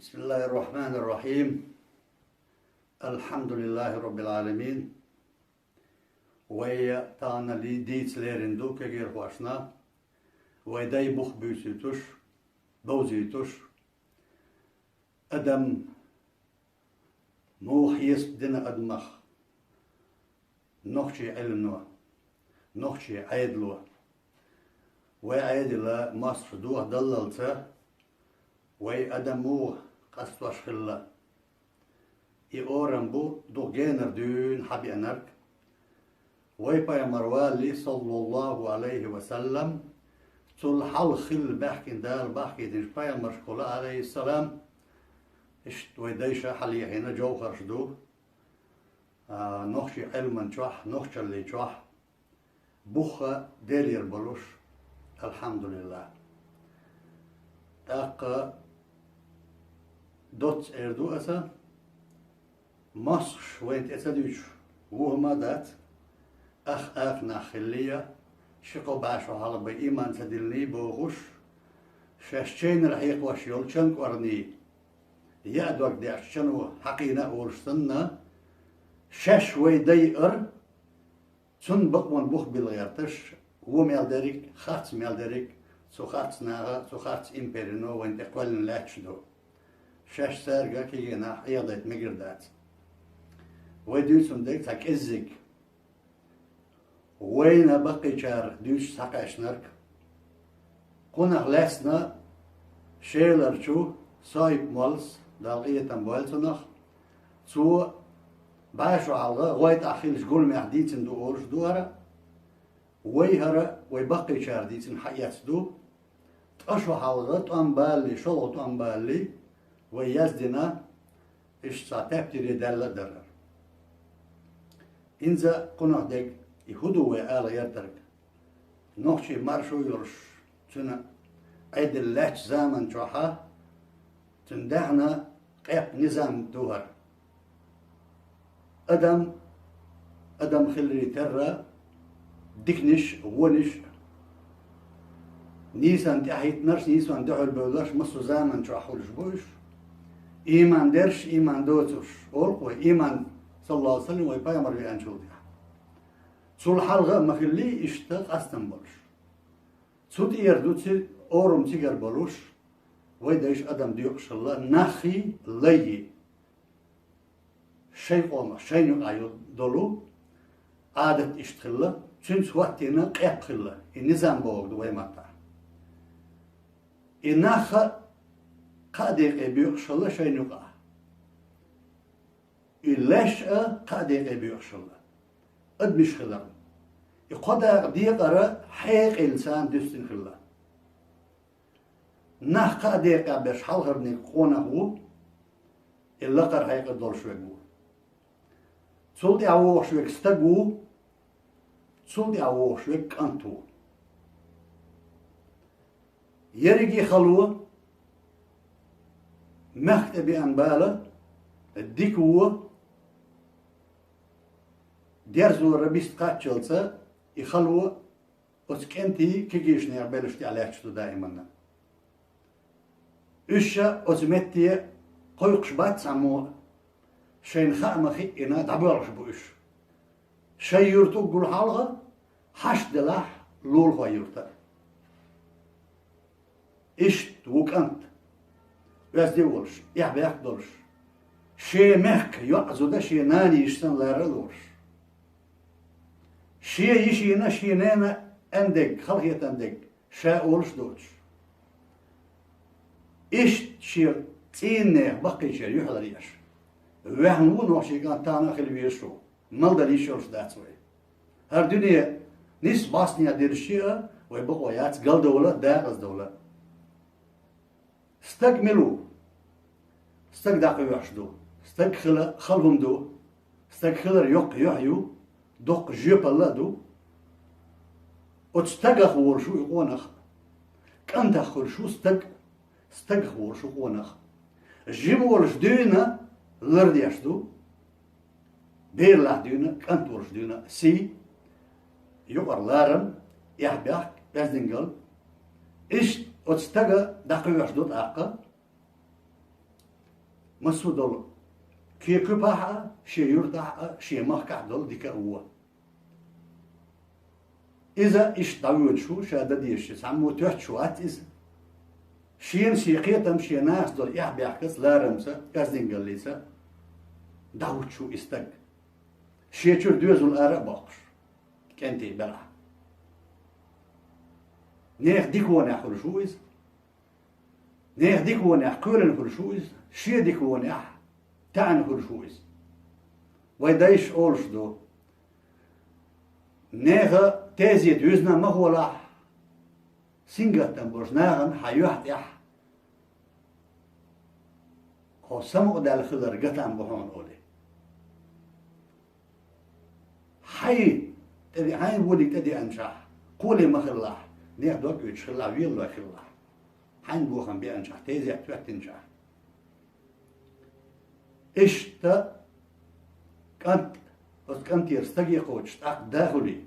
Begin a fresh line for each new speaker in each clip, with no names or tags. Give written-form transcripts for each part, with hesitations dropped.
بسم الله الرحمن الرحيم. الحمد لله رب العالمين. ويا تانا لي ديت ليرندو كغير واشنا ويداي بوخ بيوسيتوش بوزيتوش ادم موخ يسدنا ادمخ نوخشي علمنو نوخشي عيدلو وعيدلا مصر دوه دللته وي ادمو قصواش خلا اورن بو دو جينر دون حبي انرك وي بايمر والي صلى الله عليه وسلم تول حل خل بحكي دار بحكي ديش بايمر شكولا عليه السلام اشت ويديشا حلي هنا جوخر شدو نوخشي علما جوح نوخش اللي جوح بوخا ديلير بلوش الحمد لله تاق دوت اردو اسا مصر وين تسديش وهما دات اخ ناخليه شقو باشو على بايمان تدلني بوغوش شاشين رحيق وشيولشن ورني يادوك دي شنو حقينا ورسنا شاش ويدير تن بقون بوخ بالغيرتش وميل ديريك خارت ميل ديريك سو خارت ناغا سو خارت امبيرينو وين تقوالن لاتشدو شاش سارقا كينا حيضيت مقردات ويدوسم ديك تاك ازيك وين بقي شار دوش ساقاش نرك قناغ لاسنا شيلر شو صايب مولس دالقية تنبوالتنخ سو باشو عالغا غويت اخيلش قول مهديتن دو اورش دوارا ويهرا ويبقي شار ديتن حيات دو تأشو حالغا تنبالي شلو تنبالي ويزدنا إيش ساتبتري دالة درر إنزا قناع ديك يهودو وآل يردرك نوخشي مارشو يرش تنا عيد اللاتش زامن جوحا تندهنا قيب نظام دوهر أدم خلري ترى ديكنش ونش نيسان تحيت نرش نيسان دعو البولش مصر زامن جوحو لشبوش إيمان درش إيمان دوتوش أولقوا إيمان صلى الله عليه وسلم ويبايمر بأنشودها تسول حلقة مخلي اشتاق أستنبولش تسود إيردو تسي أورم تيجر بولوش ويدايش أدم ديوكش الله نخي لي شيء قوما شيء نقايو دولو عادة اشتخلا تنس وقتنا قيب خلا النظام بوغد ويماتا إناخا قادق بيوكش الله شيء نقا إلاش قادق بيوكش الله أدمش خلا يقدر ديقرا حيق إنسان دستن خلا نخ قادق بيش حلغرني قونا هو إلا قر حيق الدول شويقو تسولدي عوو شويق استقو تسولدي عوو شويق أنتو يرقي خلوه مكتبي أنبالة الديكو ديرزو ربيست قاتشلسة يخلو أسكنتي كيجيش نيربلشتي على يحشتو دائما إشا أزمتي قيقش بات سامو شين خامة خيئنا دعبالش بوش شي يرتو قول حالغا حش دلاح لول هو يرتا إشت وكانت بس ديولش يحبي يحضرش شي مهك يعزو ده شي ناني يشتن لارلوش شي يشينا شي نانا اندق خلقية اندق شاء ولش دوش إيش شي تينه بقي شي يحضر يش وهنون وشي كان تانا خلي بيشو مالدا ليشورش داتوي هر دنيا نيس باسنيا ديرشيا ويبقوا يات قل دولة داقز دولة استكملوا استك داقي يحشدو استك خلهم دو استك خلر يق يحيو دق جيب الله دو وتستقخ ورشو يقونخ كانت خرشو استقخ ورشو يقونخ جيب ورش دينا لرد يحشدو بير لا دينا كانت ورش دينا سي يقر لارم يحبيح بازدنقل إيش وتستقى داقي يحشدو تاقا مسودل كي كباحة شي يرتاح شي مخكع دل ديك أوه إذا إيش داود شو شادة ديش سامو تحت شو إذا شين سيقيتم شي ناس دل بيحكس لا رمسة كازدين قليسة داود شو استق شي تشور دوزو الآراء باقش كنتي بلع نيخ ديكواني أخر شو إذا نيخ ديكواني أخر أخر شو إذا شي ديكواني أخر تعن أخر شو إذا ويدايش أولش دو نيخ تازي دوزنا ما هو لاح سنجتن برجناغن حيوحت يح هو سمو دال خضر قطعن بحون أولي حي تدي هاي بودي تدي أنشاح قولي ما خلاح نيخ دوك يتشخلا ويلو يخلاح حين بوخن بي أنشاح تازي احتوات تنشاح إشتا كانت يرستقي قوش تاق داخلي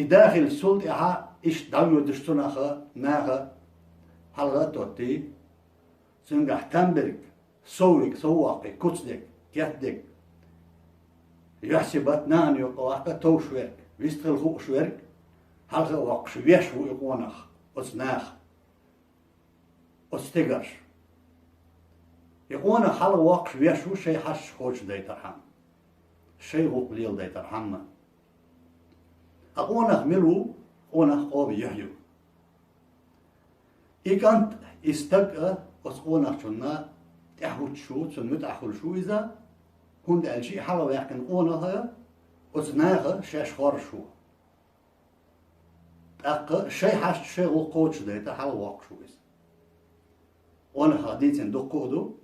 داخل سلطة ها إيش داويو دشتوناخا ناخا حلغة توتي سنجح تنبرك سويك سواقي كتسدك كيتدك يحسبت نان يقواقا توشويرك ويستغل خوق شويرك حلغة واقش ويشو يقوناخ أسناخ أستيقرش يقونا حلغة واقش ويشو شي حش خوش دايترحم شي غوق ليل دايترحم أقونخ ملو قونخ قوبي يحيو إيكانت استقى أسقونخ شنا تحوت شو تسن متأخل شو إذا كنت ألشي حلو يحكن قونخ أسناخ شاش خور شو أق شي حش شي غوقوتش دايتا حلو واق شو إذا قونخ ديتن دقودو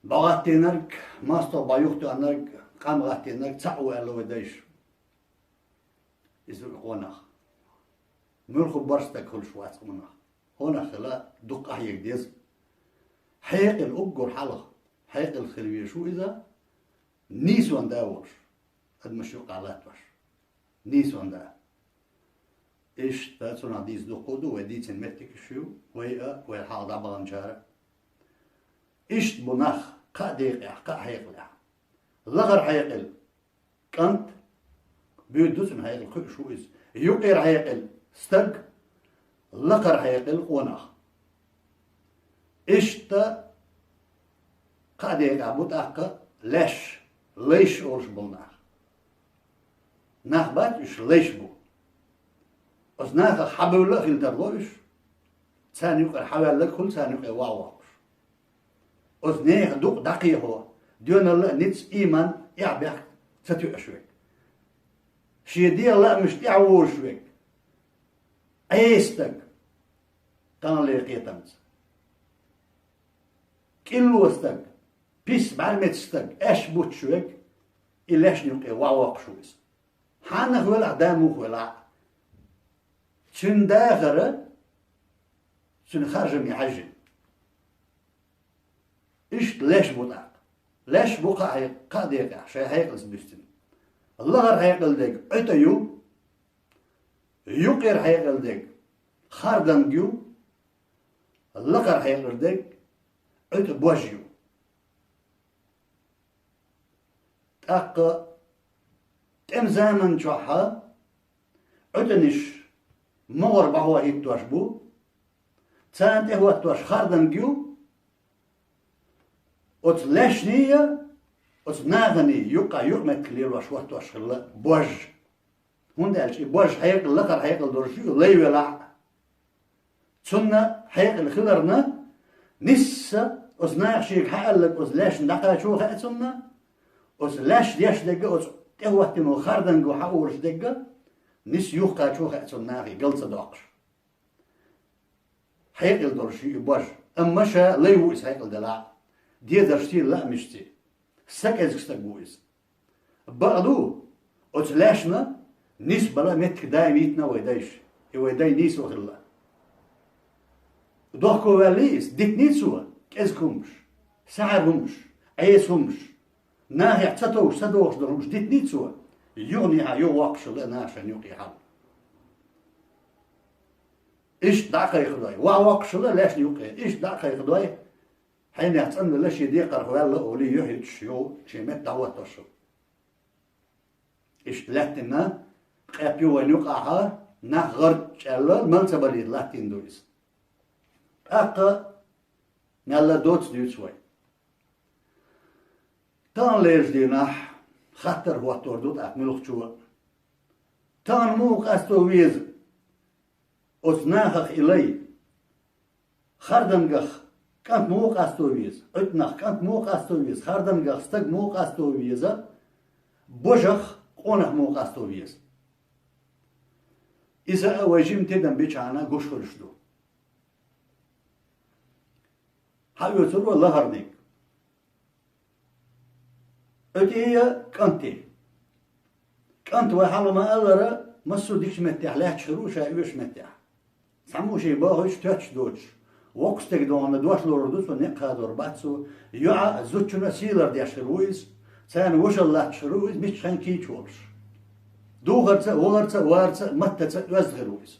بغاتينرك ماستر بايوختو أنرك قام غاتينرك تعوى ألو دايش إذا قونخ ملخو برستك كل شوات قونخ قونخ لا دق أحيك ديز حيق الأبقر حلق حيق الخلوية شو إذا نيسوان داورش قد مشيوق على توش نيسوان دا إيش تاتون عديز دقودو وديتن متك شو ويا والحال دابغان جارة إيش بناخ قاديق قا حيق لا لغر حيق كانت بيدوسن هيقل شو إز يقير هيقل استق لقر هيقل قوناخ إشتا قاد يقعبوت أقا ليش أورش بلناخ ناخ بات إش ليش بو أز ناخ حبول لك الترغوش تاني يقر حوال لك كل تاني يقر واواوش أز نيخ دوق دقي هو ديون الله نتس إيمان يعبيخ تتو أشوك شي دي الله مش تعور شويك ايستك كان لي قيتمت كيلو استك بيس بعلمتستك اش بوت شويك إلاش نيوكي واواق شويس حانا خولا دامو خولا تشن داخرة تشن خارج ميحجن إيش ليش بوتاق ليش بوقع قاديك شي هيقلس بيستن الله هيقل ديك أتيو يقر هيقل ديك خاردن جو الله هيقل ديك أت بوجيو تاق تم زمن جوحا أتنش مغر بهوا هيتوش بو تانت هو توش خاردن جو أت لشنية ناغني يقع يقمت كليل وشوات وشغل بوج هون ده الشيء بوج هيقل لقر هيقل درشيو لي ولا تسنة هيقل خلرنا نسا ناغ شيك حقلك لاش ندقا شو خاتسنا لاش ديش دقة تهوتنو خردن جو حقورش دقة نس يوقع شو خاتسنا غي قلت داقش هيقل درشيو بوج أما شا لي ويس هيقل دلع دي درشتي لا مشتي سك ازكستك بويز بعدو اتلاشنا نسبة لا متك دايميتنا ويدايش ويداي نيس وخلا دوكو واليس ديك نيسوا كازكمش سعرهمش عيسهمش ناهي اعتتوش سدوش درمش ديك نيسوا يغنيها يوقش لنا عشان يوقي حال إيش دعك يخدوي وعوقش لا لاش يوقي إيش دعك يخدوي حين يحصل ولا شيء ديقر ولا أولي يحيط شيو شيء مت دعوة تشو إيش لاتنا قابيو ونقعها نغرد شلل من سبلي لاتين دويس أقا نلا دوت دوتسوي تان ليش ديناح خطر هو تردود أكمل خشوع تان موق أستويز أثناخ إلي خردنغخ كانت موق أستويز أتنخ كانت موق أستويز خردنغخ استق موق أستويزة بوشخ قونخ موق أستويز إذا أواجم تدن بيشانا قوش خرشدو هاو يترو الله هرنيك أتيه كانت وحالو ما ألرا مسو ديكش متاح لا تشروشا يوش متاح سمو شي باهوش تاتش دوتش وقستك دوان دوش لوردوس ونقها دورباتسو يوعا زوتشونا سيلر دي شرويز سان وش الله تشرويز مش خان كي تشورش دوغرتا وغرتا وارتا متتا وزغرويز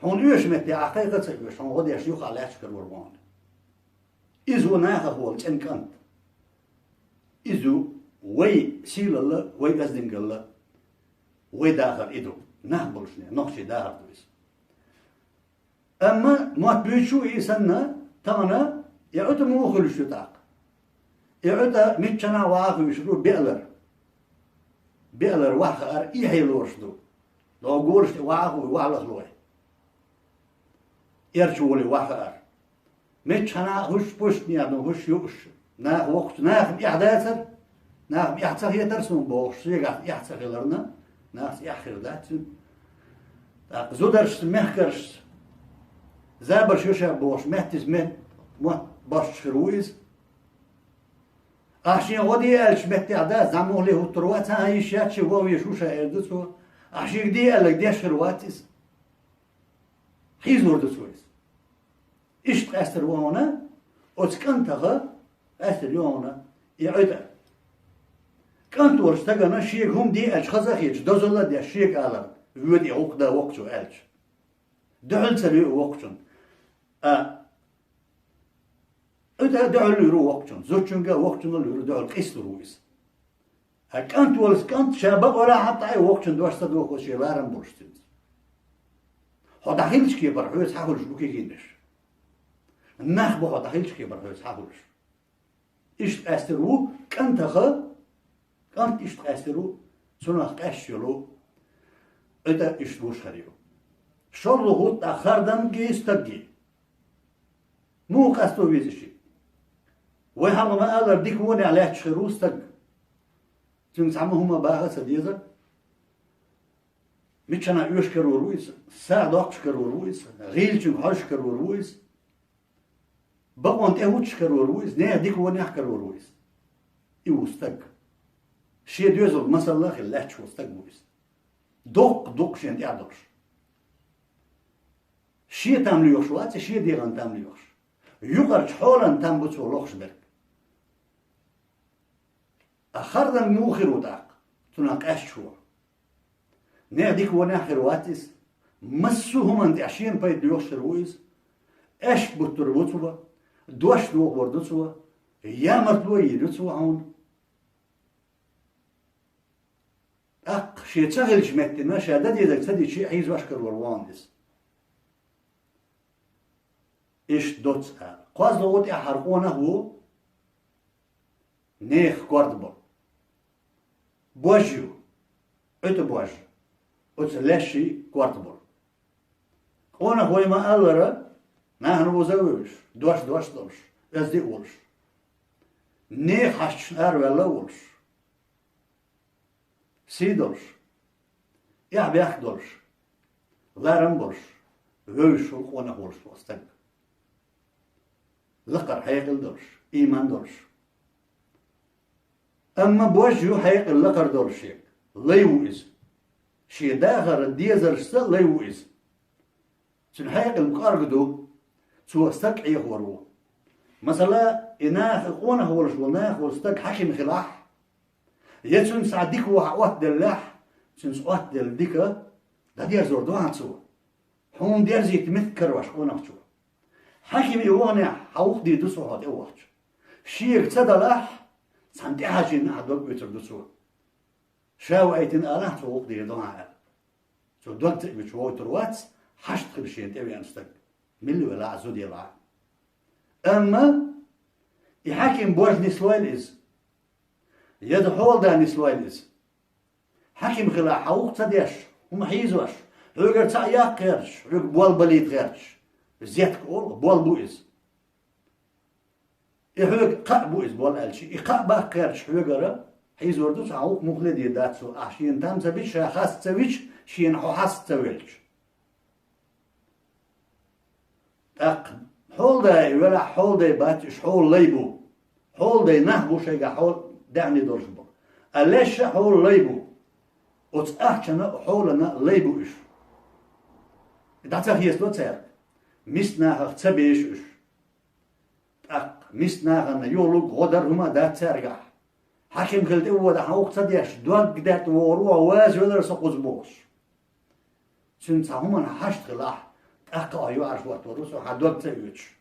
هون يوش متاح حقيقة يوش هون غدي يشيوخ على أشكر ورمان إزو ناها هو الجنكانت إزو وي سيل الله وي أزدنج الله وي داخل إدو نهبلشني نخشي داخل دويس أما ما تبيشو إيسانا تانا يعود موخل شتاق يعود ميتشنا واخو يشرو بيألر واخر إيهي لورشدو لو قولش واخو يوالخ لوي يرشولي واخر ميتشنا هش بوشني أدو هش يوش ناخ وقت ناخ بيحداثر ناخ بيحتاخ يترسون بوش يقع يحتاخ يلرنا ناخ يحخر داتن زودرش مخكرش زابر شوشا بوش مهتز مهت باش شرويز أحشين غدي ألش مهتي عدا زمو ليه التروات هاي شاتش وهو يشوشا إردسو أحشين دي ألك دي شرواتيز خيز وردسويز إشت أستر وانا أتكنتها أستر يونا يعدا كانت ورشتغنا شيك هم دي ألش خزاخيش دوزولا دي شيك آلر ودي عقدا وقتو ألش دعل سبي وقتن أدا دعل يرو وقتن زوجنجا وقتن يرو دعل قيس رويس هكانت ولس كانت شابك ولا حتى أي وقتن دوشت دوخ وشيلارن بورشتين هذا حيلش كبر هوس حاولش بوكي جينش النخبة هذا حيلش كبر هوس حاولش إيش أسترو كانت كانت إيش أسترو سنخ أشيلو أدا إيش بوش خريو شرلو هوت أخردن جيستجي مو قصدو بيزشي ويحلو ما ألر ديك وني عليه تشخرو استج تنس عمو هما باغا سديزا ميتشانا يوش كرو رويس ساعد وقت كرو رويس غيل تنك هرش كرو رويس بقوان تهوتش كرو رويس نيه ديك وني كرو رويس إيو استج شي ديوزل مثلا خلاه تشو استج بويس دوق شين يعدوش شيء تمليوش وات شيء ديران تمليوش يقرش حولا تنبتو لوخش برك أخردن موخر وداق تناق أشهر نعديك وناخر واتس مسوهم عند عشين بايد ديوش رويز أش بطربوتوا دوش دوغ وردوتوا يامرتوا يدوتوا عون شيء تسهل جمعتنا شهادة يدك تدي شيء حيز واشكر ورواندس إيش دوت قاز لوت يحرقونه هو نيخ قردبر بوجو بوج لاشي قردبر قونا هو ما ألرا نحن بوزوش دوش أزدي أولش نيخ حشنار ولا أولش سيدولش يحبيخ دولش لارنبولش ويش قونا هولش وستنك لقر حيقل دورش إيمان دورش أما بوجهو حيقل لقر دورشيك ليوئز شي داخر الديزرشتا ليوئز سن حيقل مقارقدو سوى استك عيه ورو مثلا إناخ قونه ورش وناخ ورستك حكم خلاح يتسن سعديك وحوات دلاح سن سوات دل ديكا دا دير زور دوان سوى حون دير زيت مثكر واش قونه تشوى حكم إيوانا حوق دي دسو هاد إيواتش شير تدلح سنتي حاجين أحدوك بيتر دسو شاو أيتين آله توق دي دعاء شو دوت بتشوي تروات حشت خبشين تبي أنستك ملي ولا عزود يلعب أما يحكم بوج نسوال إز يد حول ده نسوال إز حكم خلا حوق تديش هم حيزوش رجع تعيا قرش رجع بول بليت قرش زيت كول بول بويز يحوق قا بويز بول ألشي يقا با قرش رجع حيز وردوس حوق مخلد يداتسو أحشين تام سبيش خاص سويش شين حاس سويش أق حول ده ولا حول ده باتش حول ليبو حول ده نهبو شيء حول دعني درجبو أليش حول ليبو وتأحشنا حولنا ليبو إيش ده تغيير لو تير مستنا تبيش إيش أق مستنا يولو غدر هما ده ترجع حكم قلت هو ده حوق تديش دوق ده وروا واز ولا سقوز بوش سنت هما حشت غلاح أق أيو عرف وقت ورسو حدوق تيوش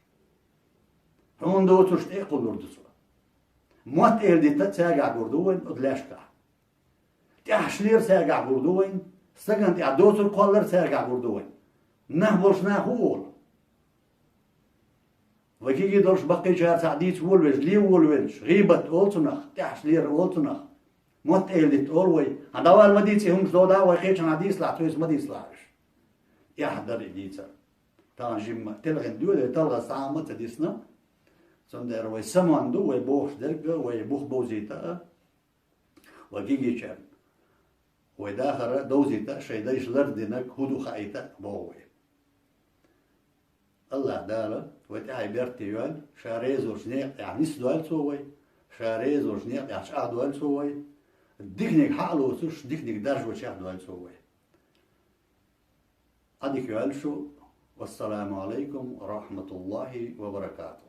هون دو تشت إقل وردسو موت إردي تتساقع بردوين أدلاشكا تحشلير ساقع بردوين سجن تعدوتر قلر ساقع بردوين نهبرش ناخول وكي درش بقي جار تعديت ولوش لي ولوش غيبت أولتنخ تحشلير أولتنخ موت إردي تقولوي هدوال مديتي هم شدودا وخيش عديس لعتويس مديس لعش يحضر إديتا تانجيم تلغن دولة تلغى ساعة تديسنا سندر ويسمان دو ويبوخ درجة ويبوخ بوزيتا وكي شان وداخل دوزيتا شيء دايش لردنك هدو خايتا بوي الله دالا وتعي بيرتيوان شاريز وشنيق يعني سدوال سوي شاريز وشنيق يعني شاع دوال سوي ديكنيك حالو سوش ديكنيك درج وشاع دوال سوي أديك يالشو والسلام عليكم ورحمة الله وبركاته